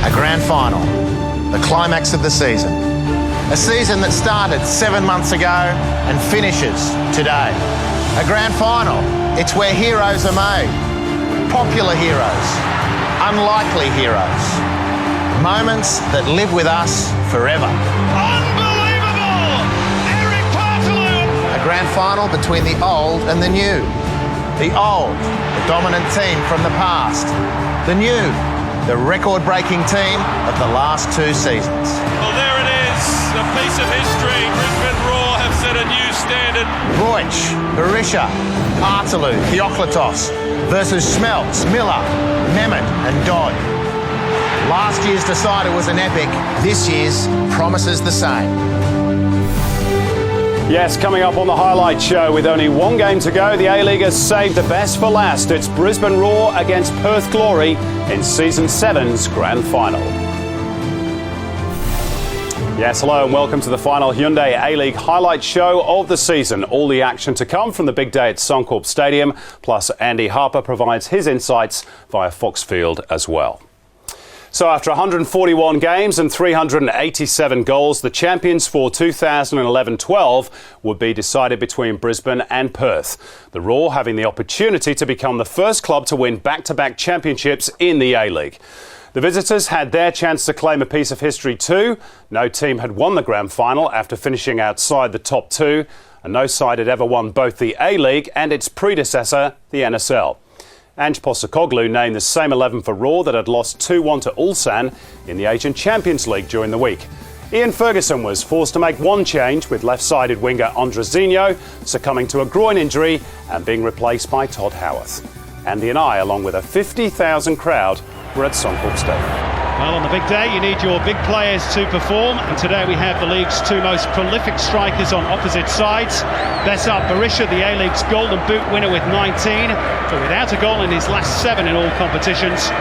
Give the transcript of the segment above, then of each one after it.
A grand final, the climax of the season. A season that started 7 months ago and finishes today. A grand final, it's where heroes are made. Popular heroes, unlikely heroes. Moments that live with us forever. Unbelievable! Eric Bartolou! A grand final between the old and the new. The old, the dominant team from the past. The new, the record-breaking team of the last 2 seasons. Well, there it is, a piece of history. Brisbane Roar have set a new standard. Roich, Berisha, Bartolou, Theoklitos versus Schmeltz, Miller, Nemeth and Dodd. Last year's decider was an epic. This year's promises the same. Yes, coming up on the highlight show with only 1 game to go, the A-Leaguers saved the best for last. It's Brisbane Roar against Perth Glory in Season 7's Grand Final. Yes, hello and welcome to the final Hyundai A-League highlight show of the season. All the action to come from the big day at Suncorp Stadium, plus Andy Harper provides his insights via Foxfield as well. So after 141 games and 387 goals, the champions for 2011-12 would be decided between Brisbane and Perth. The Roar having the opportunity to become the first club to win back-to-back championships in the A-League. The visitors had their chance to claim a piece of history too. No team had won the grand final after finishing outside the top 2, and no side had ever won both the A-League and its predecessor, the NSL. Ange Postecoglou named the same 11 for Roar that had lost 2-1 to Ulsan in the Asian Champions League during the week. Ian Ferguson was forced to make one change, with left-sided winger Andrezinho succumbing to a groin injury and being replaced by Todd Howarth. Andy and I, along with a 50,000 crowd, were at Suncorp Stadium. Well, on the big day, you need your big players to perform, and today we have the league's 2 most prolific strikers on opposite sides. Besart Berisha, the A-League's Golden Boot winner with 19, but without a goal in his last 7 in all competitions.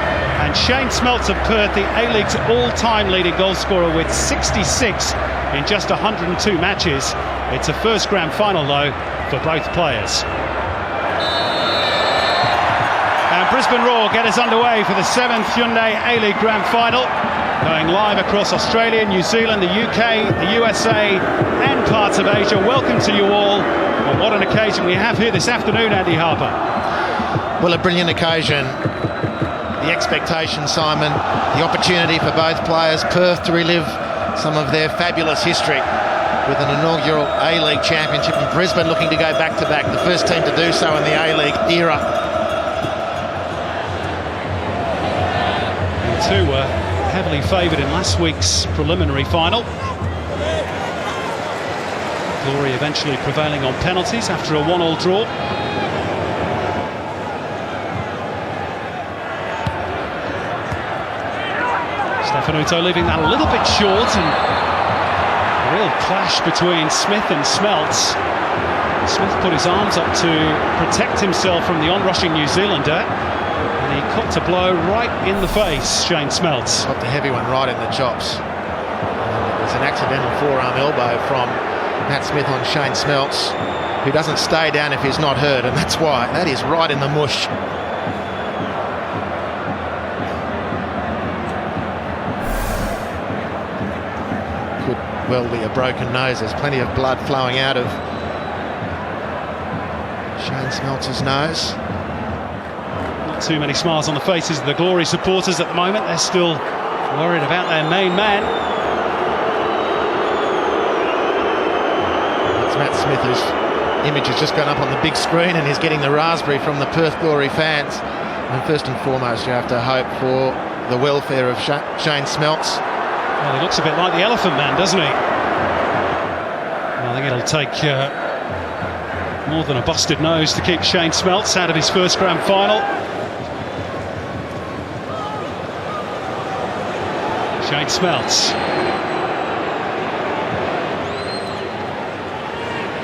And Shane Schmeltz of Perth, the A-League's all-time leading goal scorer with 66 in just 102 matches. It's a first grand final, though, for both players. Brisbane Roar get us underway for the 7th Hyundai A-League Grand Final, going live across Australia, New Zealand, the UK, the USA and parts of Asia. Welcome to you all. Well, what an occasion we have here this afternoon, Andy Harper. Well, a brilliant occasion. The expectation, Simon, the opportunity for both players, Perth to relive some of their fabulous history with an inaugural A-League championship, and Brisbane looking to go back-to-back, the first team to do so in the A-League era. Two were heavily favoured in last week's preliminary final. Glory eventually prevailing on penalties after a 1-1 draw. Stefanuto leaving that a little bit short, and a real clash between Smith and Schmeltz. Smith put his arms up to protect himself from the onrushing New Zealander. He copped a blow right in the face, Shane Schmeltz. Copped a heavy one right in the chops. It was an accidental forearm elbow from Matt Smith on Shane Schmeltz, who doesn't stay down if he's not hurt, and that's why. That is right in the mush. Could well be a broken nose. There's plenty of blood flowing out of Shane Schmeltz's nose. Too many smiles on the faces of the Glory supporters at the moment. They're still worried about their main man. That's Matt Smith, whose image has just gone up on the big screen, and he's getting the raspberry from the Perth Glory fans. And first and foremost, you have to hope for the welfare of Shane Schmeltz. Well, he looks a bit like the Elephant Man, doesn't he? I think it'll take more than a busted nose to keep Shane Schmeltz out of his first grand final. Shane Schmeltz.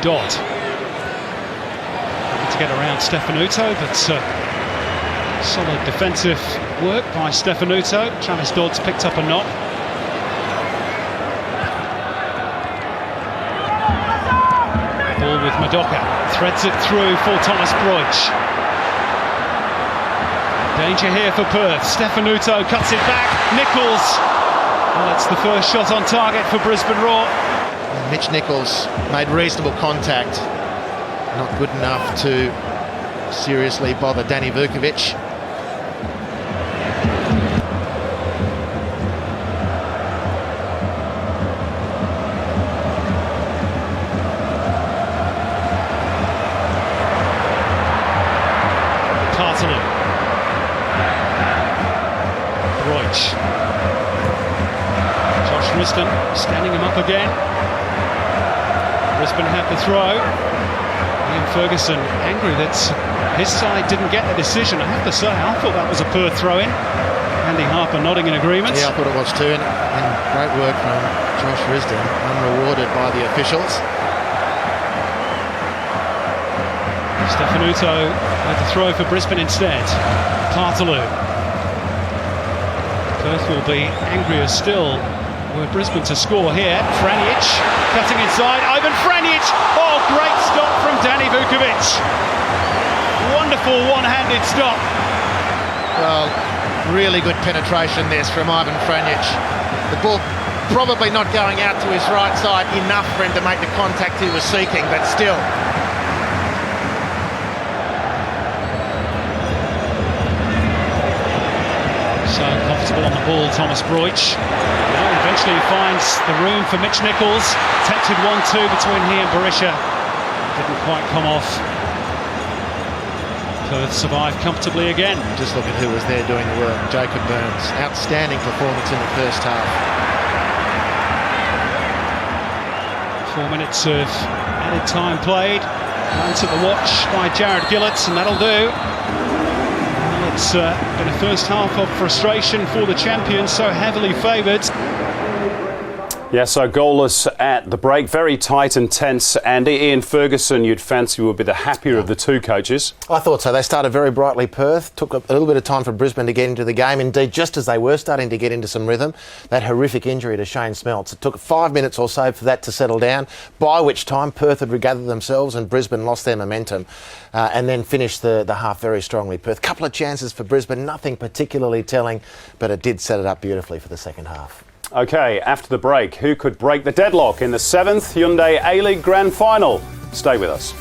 Dodd. Looking to get around Stefanuto, but solid defensive work by Stefanuto. Travis Dodd's picked up a knock. Ball with Madoka. Threads it through for Thomas Broich. Danger here for Perth. Stefanuto cuts it back. Nichols. Well, it's the first shot on target for Brisbane Roar. Mitch Nichols made reasonable contact. Not good enough to seriously bother Danny Vukovic. Roach. Josh Riston standing him up again. Brisbane had the throw. Ian Ferguson angry that his side didn't get the decision. I have to say, I thought that was a Perth throw-in. Andy Harper nodding in agreement. Yeah, I thought it was too, and great work from Josh Riston, unrewarded by the officials. Stefanuto had the throw for Brisbane instead. Partaloo. Perth will be angrier still were Brisbane to score here. Franic cutting inside. Ivan Franic! Oh, great stop from Danny Vukovic. Wonderful one-handed stop. Well, really good penetration this from Ivan Franic. The ball probably not going out to his right side enough for him to make the contact he was seeking, but still. So comfortable on the ball, Thomas Broich. Well, eventually he finds the room for Mitch Nichols. Tempted 1-2 between he and Berisha. Didn't quite come off. Perth survived comfortably again. Just look at who was there doing the work. Jacob Burns. Outstanding performance in the first half. 4 minutes of added time played. Glance at the watch by Jared Gillett, and that'll do. It's been a first half of frustration for the champions, so heavily favoured. Yeah, so goalless at the break, very tight and tense. And Ian Ferguson, you'd fancy would be the happier of the two coaches. I thought so. They started very brightly, Perth. Took a little bit of time for Brisbane to get into the game. Indeed, just as they were starting to get into some rhythm, that horrific injury to Shane Smeltz. It took 5 minutes or so for that to settle down, by which time Perth had regathered themselves and Brisbane lost their momentum and then finished the half very strongly. Perth, couple of chances for Brisbane, nothing particularly telling, but it did set it up beautifully for the second half. OK, after the break, who could break the deadlock in the 7th Hyundai A-League Grand Final? Stay with us.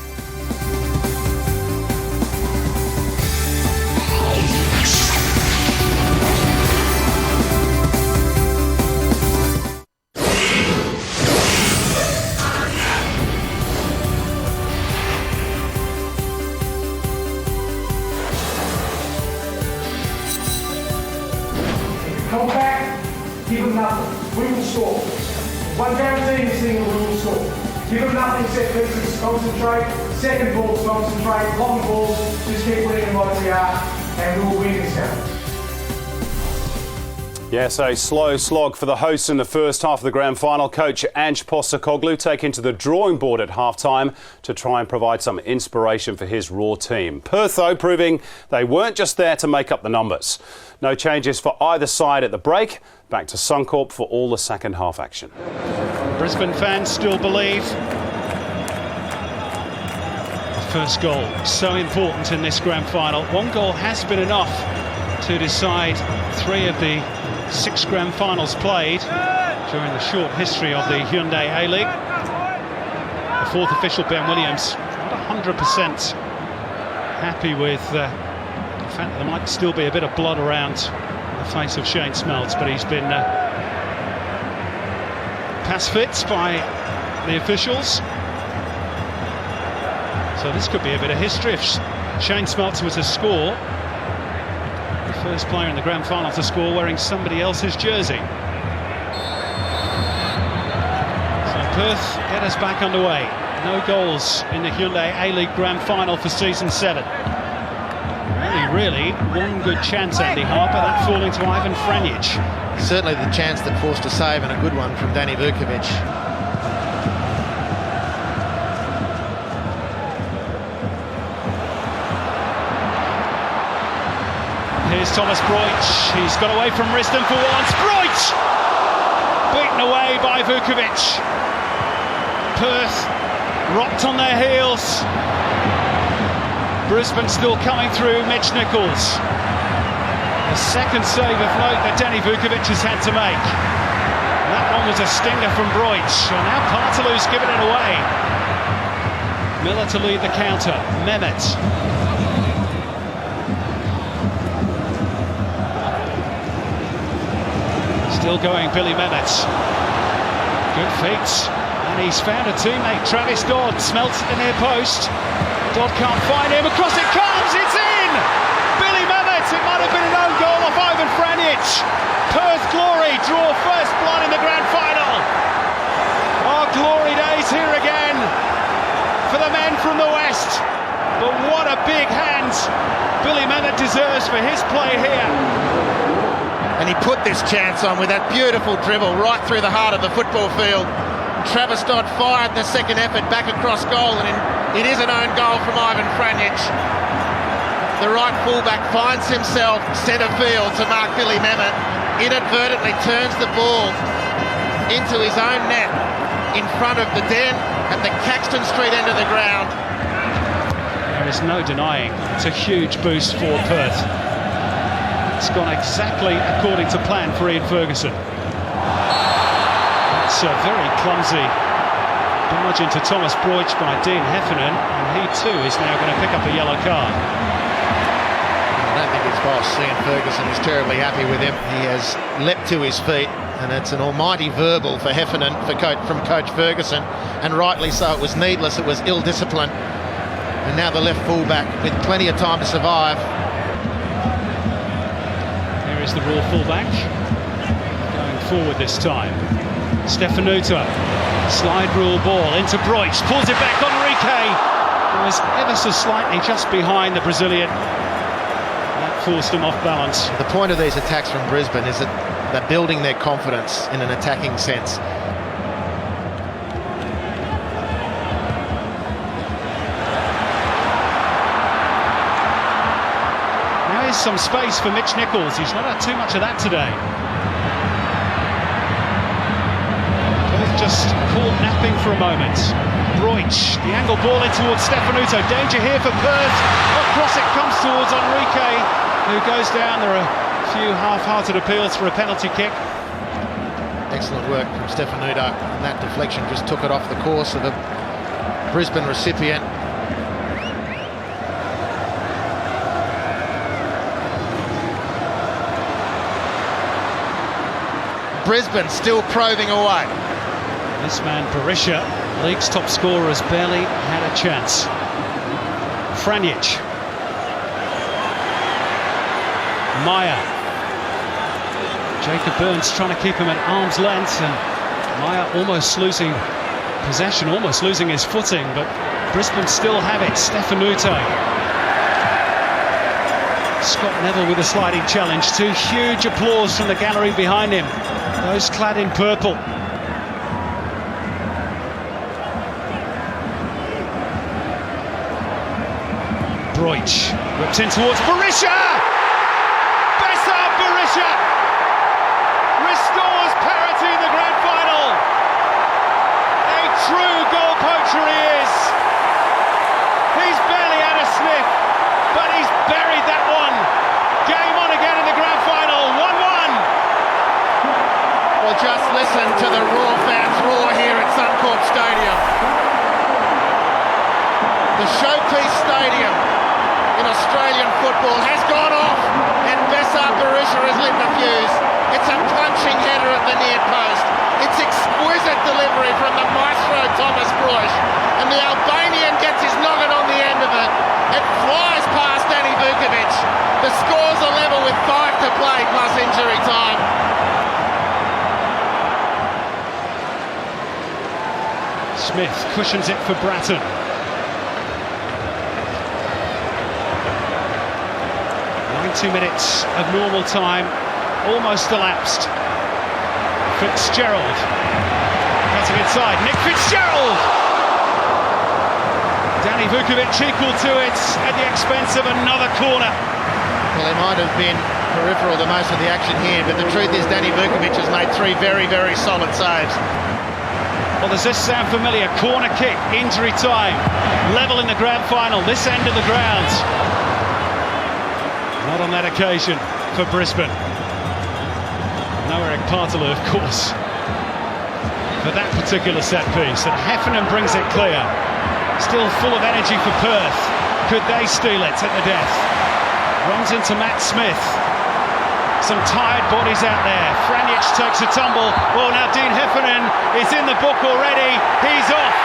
Come back, give them nothing. We will score. One guarantee is single, we will score. Give them nothing, set pieces, concentrate. Second balls, concentrate. Long balls, just keep winning them like we are, and we will win this game. Yes, a slow slog for the hosts in the first half of the grand final. Coach Ange Postecoglou taking to the drawing board at half-time to try and provide some inspiration for his Raw team. Perth, though, proving they weren't just there to make up the numbers. No changes for either side at the break. Back to Suncorp for all the second half action. Brisbane fans still believe the first goal so important in this grand final. One goal has been enough to decide 3 of the 6 grand finals played during the short history of the Hyundai A-League. The fourth official, Ben Williams, not 100% happy with the fact that there might still be a bit of blood around the face of Shane Smeltz, but he's been pass fit by the officials. So this could be a bit of history if Shane Smeltz was to score. The first player in the grand final to score wearing somebody else's jersey. So Perth get us back underway. No goals in the Hyundai A-League Grand Final for season 7. Really, one good chance, Andy Harper, that falling to Ivan Franic. Certainly the chance that forced a save, and a good one from Danny Vukovic. Here's Thomas Broich. He's got away from Riston for once. Broich! Beaten away by Vukovic. Perth rocked on their heels. Brisbane still coming through. Mitch Nichols. The second save of note that Danny Vukovic has had to make. That one was a stinger from Broich. And now Partalou's given it away. Miller to lead the counter. Mehmet. Still going, Billy Mehmet. Good feet. And he's found a teammate, Travis Dodd. Smelts at the near post. Dodd can't find him. Across it comes. It's in! Billy Mehmet. It might have been an own goal off Ivan Franjic. Perth Glory draw first blood in the grand final. Our glory days here again for the men from the West. But what a big hand Billy Mehmet deserves for his play here. And he put this chance on with that beautiful dribble right through the heart of the football field. Travis Dodd fired the second effort back across goal, and it is an own goal from Ivan Franjic. The right fullback finds himself centre field to mark Billy Mehmet, inadvertently turns the ball into his own net in front of the Den at the Caxton Street end of the ground. There is no denying it's a huge boost for Perth. It's gone exactly according to plan for Ian Ferguson. It's a very clumsy barge into Thomas Broich by Dean Heffernan, and he too is now going to pick up a yellow card. I don't think his boss, Ian Ferguson, is terribly happy with him. He has leapt to his feet, and it's an almighty verbal for Heffernan from Coach Ferguson, and rightly so. It was needless, it was ill-discipline. And now the left fullback with plenty of time to survive. Here is the raw fullback, going forward this time. Stefanuto, slide rule ball into Broich, pulls it back on Enrique, who was ever so slightly just behind the Brazilian. That forced him off balance. The point of these attacks from Brisbane is that they're building their confidence in an attacking sense. Now here's some space for Mitch Nichols. He's not had too much of that today. Just caught napping for a moment. Broich, the angle ball in towards Stefanuto. Danger here for Perth. Across it comes towards Enrique, who goes down. There are a few half-hearted appeals for a penalty kick. Excellent work from Stefanuto. And that deflection just took it off the course of a Brisbane recipient. Brisbane still probing away. This man, Berisha, league's top scorer, has barely had a chance. Franjic. Meyer. Jacob Burns trying to keep him at arm's length, and Meyer almost losing possession, almost losing his footing, but Brisbane still have it. Stefanuto. Scott Neville with a sliding challenge. To huge applause from the gallery behind him. Those clad in purple. Broich whipped in towards Berisha! Besar Berisha restores parity in the grand final. A true goal poacher he is. He's barely had a sniff, but he's buried that one. Game on again in the grand final, 1-1. Well, just listen to the Raw fans roar here at Suncorp Stadium. The showpiece stadium in Australian football has gone off, and Besar Berisha has lit the fuse. It's a punching header at the near post. It's exquisite delivery from the maestro Thomas Broich, and the Albanian gets his noggin on the end of it. It flies past Danny Vukovic. The scores are level with 5 to play plus injury time. Smith cushions it for Bratton. 2 minutes of normal time almost elapsed. Fitzgerald cutting inside. Nick Fitzgerald! Danny Vukovic equal to it at the expense of another corner. Well, he might have been peripheral to most of the action here, but the truth is Danny Vukovic has made 3 very, very solid saves. Well, does this sound familiar? Corner kick, injury time, level in the grand final, this end of the ground. Not on that occasion. for Brisbane. No Eric Partolo, of course, for that particular set piece. And Heffernan brings it clear. Still full of energy for Perth. Could they steal it at the death? Runs into Matt Smith. Some tired bodies out there. Franjic takes a tumble. Oh, now Dean Heffernan is in the book already. He's off.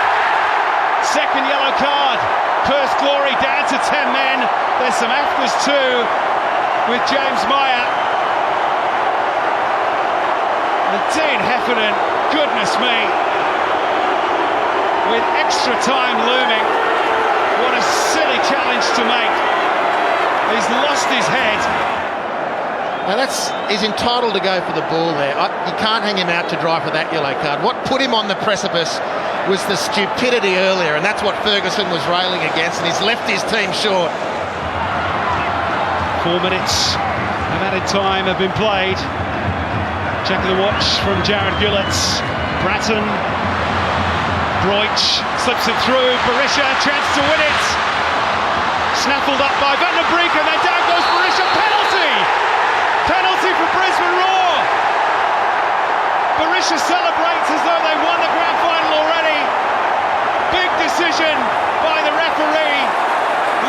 Second yellow card. Perth Glory down to 10 men. There's some afters too with James Meyer. And Dean Heffernan, goodness me, with extra time looming. What a silly challenge to make. He's lost his head. Now he's entitled to go for the ball there. You can't hang him out to dry for that yellow card. What put him on the precipice was the stupidity earlier, and that's what Ferguson was railing against, and he's left his team short. 4 minutes of added time have been played. Check the watch from Jared Gillett. Bratton, Broich slips it through. Berisha, chance to win it. Snaffled up by Van der Brink, and then down goes Berisha. Penalty! Penalty for Brisbane Roar. Berisha celebrates as though they won the grand final already. Big decision by the referee.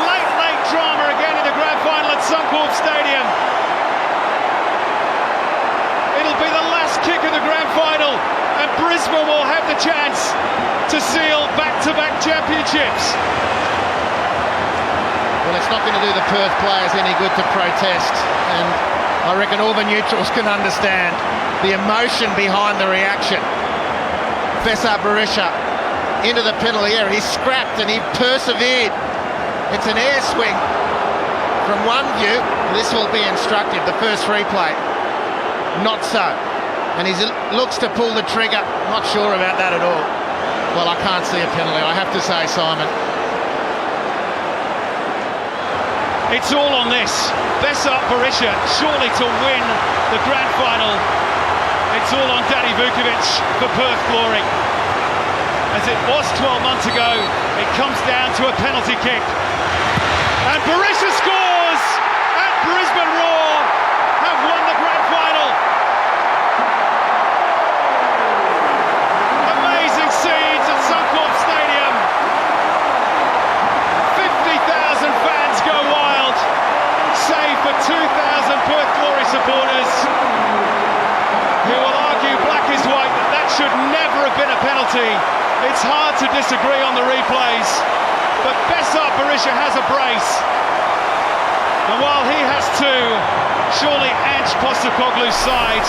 Late drama again in the grand final at Suncorp Stadium. It'll be the last kick of the grand final, and Brisbane will have the chance to seal back-to-back championships. Well, it's not going to do the Perth players any good to protest, and I reckon all the neutrals can understand the emotion behind the reaction. Besar Berisha into the penalty area. He scrapped and he persevered. It's an air swing. From one view, this will be instructive. The first replay, not so. And he looks to pull the trigger. Not sure about that at all. Well, I can't see a penalty, I have to say, Simon. It's all on this. Besar Berisha, surely to win the grand final. It's all on Danny Vukovic for Perth Glory. As it was 12 months ago, it comes down to a penalty kick. And Berisha scores! And Brisbane Roar have won the grand final. Amazing scenes at Suncorp Stadium. 50,000 fans go wild, save for 2,000 Perth Glory supporters, who will argue black is white that should never have been a penalty. It's hard to disagree on the replays, but Besar Berisha has a brace, and while he has two, surely Ange Postecoglou's side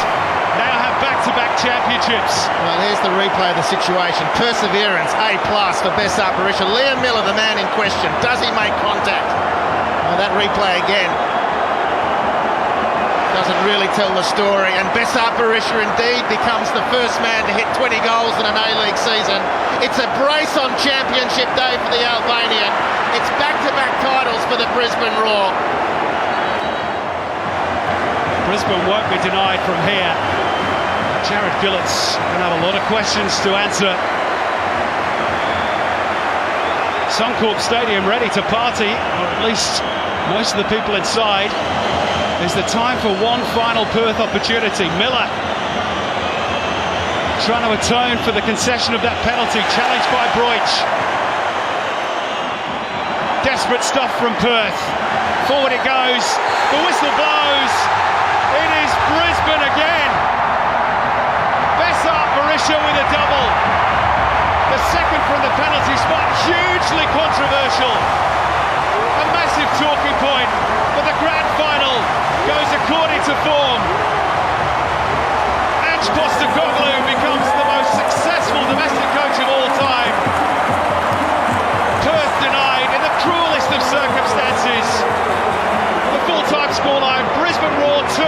now have back-to-back championships. Well, here's the replay of the situation. Perseverance, A+ for Besar Berisha. Liam Miller, the man in question, does he make contact? Well, that replay again doesn't really tell the story, and Besar Berisha indeed becomes the first man to hit 20 goals in an A-League season. It's a brace on championship day for the Albanian. It's back-to-back titles for the Brisbane Roar. Brisbane won't be denied from here. Jared Gillett's going to have a lot of questions to answer. Suncorp Stadium ready to party, or at least most of the people inside. Is the time for one final Perth opportunity. Miller trying to atone for the concession of that penalty, challenged by Broich. Desperate stuff from Perth. Forward it goes, the whistle blows. It is Brisbane again. Besar Berisha with a double. The second from the penalty spot, hugely controversial. A massive talking point, but the grand final goes according to form. Ange Postecoglou becomes the most successful domestic coach of all time. Perth denied in the cruelest of circumstances. The full-time scoreline, Brisbane Roar 2,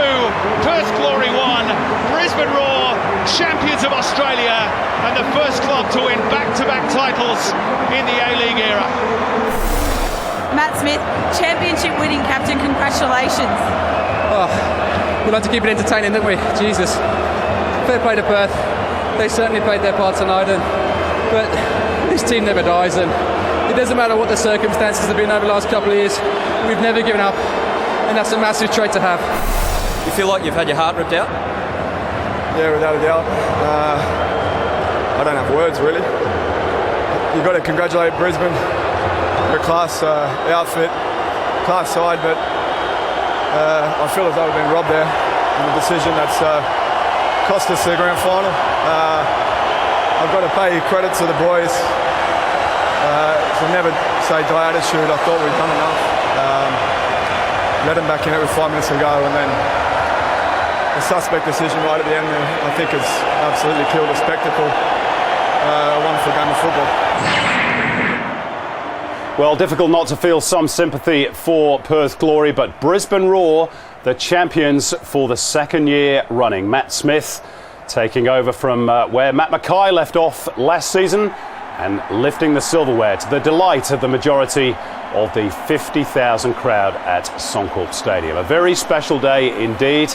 Perth Glory 1. Brisbane Roar, champions of Australia, and the first club to win back-to-back titles in the A-League era. Matt Smith, championship winning captain, congratulations. Oh, we like to keep it entertaining, don't we? Jesus. Fair play to Perth. They certainly played their part tonight, but this team never dies, and it doesn't matter what the circumstances have been over the last couple of years. We've never given up, and that's a massive trait to have. You feel like you've had your heart ripped out? Yeah, without a doubt. I don't have words, really. You've got to congratulate Brisbane. They're a class outfit, class side, but I feel as though we've been robbed there in a decision that's cost us the grand final. I've got to pay credit to the boys. To never say die attitude. I thought we'd done enough. Let them back in it with 5 minutes to go, and then a suspect decision right at the end there, I think has absolutely killed a spectacle. A wonderful game of football. Well, difficult not to feel some sympathy for Perth Glory, but Brisbane Roar, the champions for the second year running. Matt Smith taking over from where Matt Mackay left off last season and lifting the silverware to the delight of the majority of the 50,000 crowd at Suncorp Stadium. A very special day indeed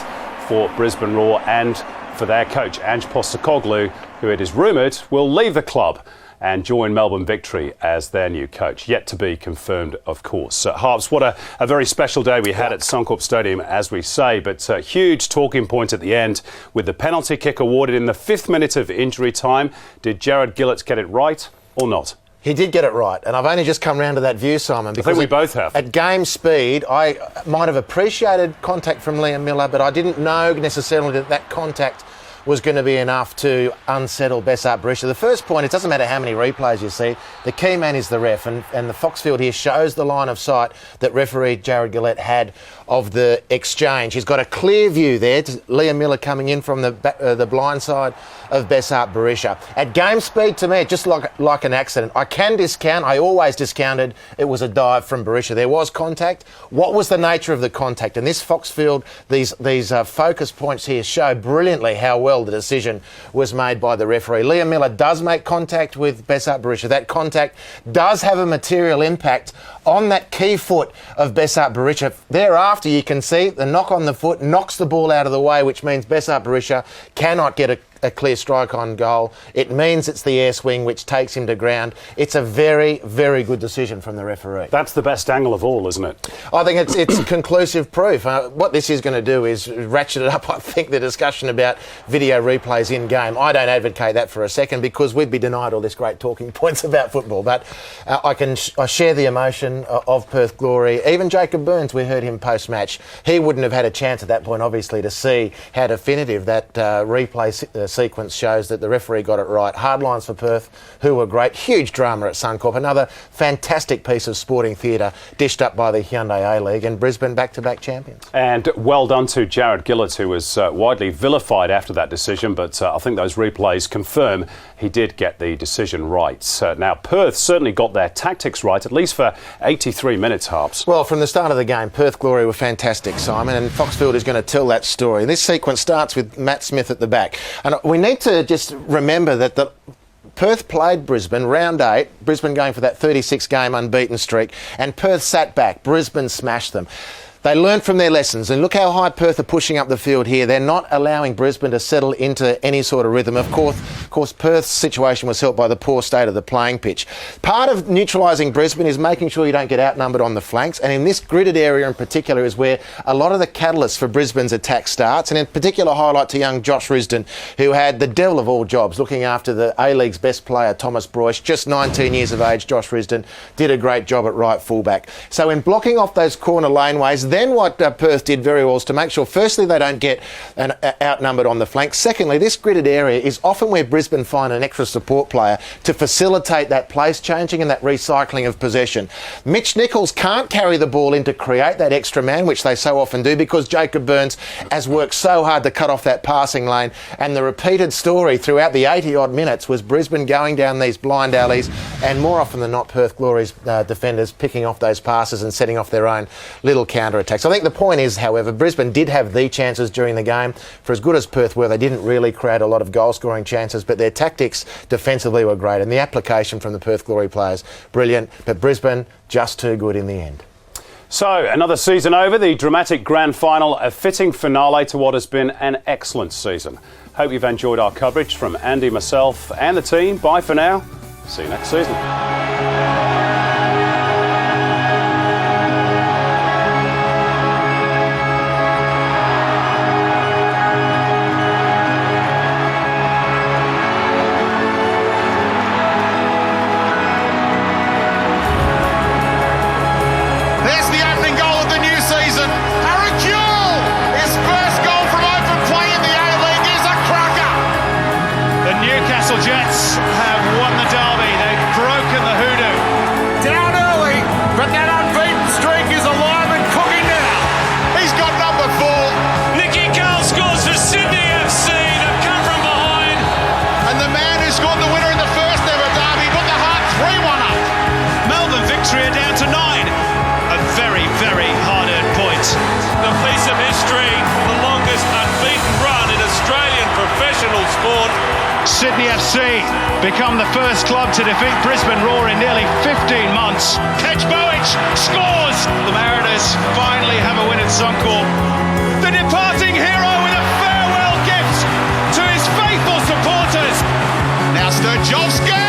for Brisbane Roar and for their coach, Ange Postecoglou, who it is rumoured will leave the club and join Melbourne Victory as their new coach. Yet to be confirmed, of course. Harps, what a very special day we had at Suncorp Stadium, as we say, but a huge talking point at the end with the penalty kick awarded in the 5th minute of injury time. Did Jared Gillett get it right or not? He did get it right, and I've only just come round to that view, Simon. Because I think we both have. At game speed, I might have appreciated contact from Liam Miller, but I didn't know necessarily that that contact was going to be enough to unsettle Bessart Berisha. The first point, it doesn't matter how many replays you see, the key man is the ref, and the Foxfield here shows the line of sight that referee Jared Gillett had of the exchange. He's got a clear view there to Liam Miller coming in from the blind side of Bessart Berisha. At game speed, to me, just like an accident. I always discounted it was a dive from Berisha. There was contact. What was the nature of the contact? And this Foxfield, these focus points here show brilliantly how well the decision was made by the referee. Liam Miller does make contact with Bessart Berisha. That contact does have a material impact on that key foot of Bessart Berisha. Thereafter, you can see the knock on the foot knocks the ball out of the way, which means Bessart Berisha cannot get a clear strike on goal. It means it's the air swing which takes him to ground. It's a very, very good decision from the referee. That's the best angle of all, isn't it? I think it's conclusive proof. What this is going to do is ratchet it up, I think, the discussion about video replays in game. I don't advocate that for a second because we'd be denied all this great talking points about football. But I share the emotion of Perth Glory. Even Jacob Burns, we heard him post-match. He wouldn't have had a chance at that point, obviously, to see how definitive that replay sequence shows that the referee got it right. Hard lines for Perth, who were great. Huge drama at Suncorp. Another fantastic piece of sporting theatre dished up by the Hyundai A-League, and Brisbane back-to-back champions. And well done to Jared Gillett, who was widely vilified after that decision, but I think those replays confirm he did get the decision right. Now, Perth certainly got their tactics right, at least for 83 minutes, Harps. Well, from the start of the game, Perth Glory were fantastic, Simon, and Foxfield is going to tell that story. This sequence starts with Matt Smith at the back. And we need to just remember that Perth played Brisbane, round 8, Brisbane going for that 36-game unbeaten streak, and Perth sat back. Brisbane smashed them. They learned from their lessons, and look how high Perth are pushing up the field here. They're not allowing Brisbane to settle into any sort of rhythm. Of course, Perth's situation was helped by the poor state of the playing pitch. Part of neutralising Brisbane is making sure you don't get outnumbered on the flanks, and in this gridded area in particular is where a lot of the catalyst for Brisbane's attack starts, and in particular highlight to young Josh Risdon, who had the devil of all jobs, looking after the A-League's best player, Thomas Broyce, just 19 years of age. Josh Risdon did a great job at right fullback. So in blocking off those corner laneways, then what Perth did very well is to make sure, firstly, they don't get outnumbered on the flank. Secondly, this gridded area is often where Brisbane find an extra support player to facilitate that place changing and that recycling of possession. Mitch Nichols can't carry the ball in to create that extra man, which they so often do, because Jacob Burns has worked so hard to cut off that passing lane. And the repeated story throughout the 80-odd minutes was Brisbane going down these blind alleys, and more often than not, Perth Glory's defenders picking off those passes and setting off their own little counter-attacks. I think the point is, however, Brisbane did have the chances during the game. For as good as Perth were, they didn't really create a lot of goal-scoring chances, but their tactics defensively were great, and the application from the Perth Glory players, brilliant, but Brisbane just too good in the end. So, another season over, the dramatic grand final, a fitting finale to what has been an excellent season. Hope you've enjoyed our coverage from Andy, myself and the team. Bye for now. See you next season. Newcastle Jets have won the derby. They've broken the hoodoo. Down early, but that unbeaten streak is alive and cooking now. He's got number 4. Nicky Carl scores for Sydney FC. They've come from behind. And the man who scored the winner in the first ever derby put the Heart 3-1 up. Melbourne victory are down to 9. A very, very hard-earned point. The piece of history, the longest unbeaten run in Australian professional sport. Sydney FC become the first club to defeat Brisbane Roar in nearly 15 months. Kechboic scores! The Mariners finally have a win at Suncorp. The departing hero with a farewell gift to his faithful supporters. Now Sturjovski!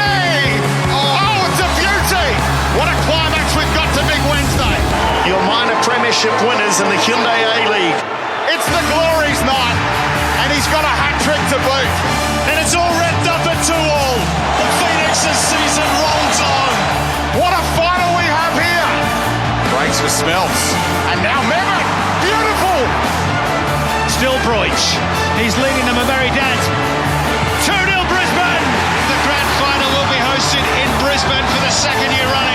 Oh, it's a beauty! What a climax we've got to Big Wednesday. Your minor premiership winners in the Hyundai A-League. It's the Glory's night, and he's got a hat-trick to boot. And it's all wrapped up at 2-2. The Phoenix's season rolls on. What a final we have here! Breaks for Smelts. And now Mehmet! Beautiful! Still Broich. He's leading them a merry dance. 2-0 Brisbane! The grand final will be hosted in Brisbane for the second year running.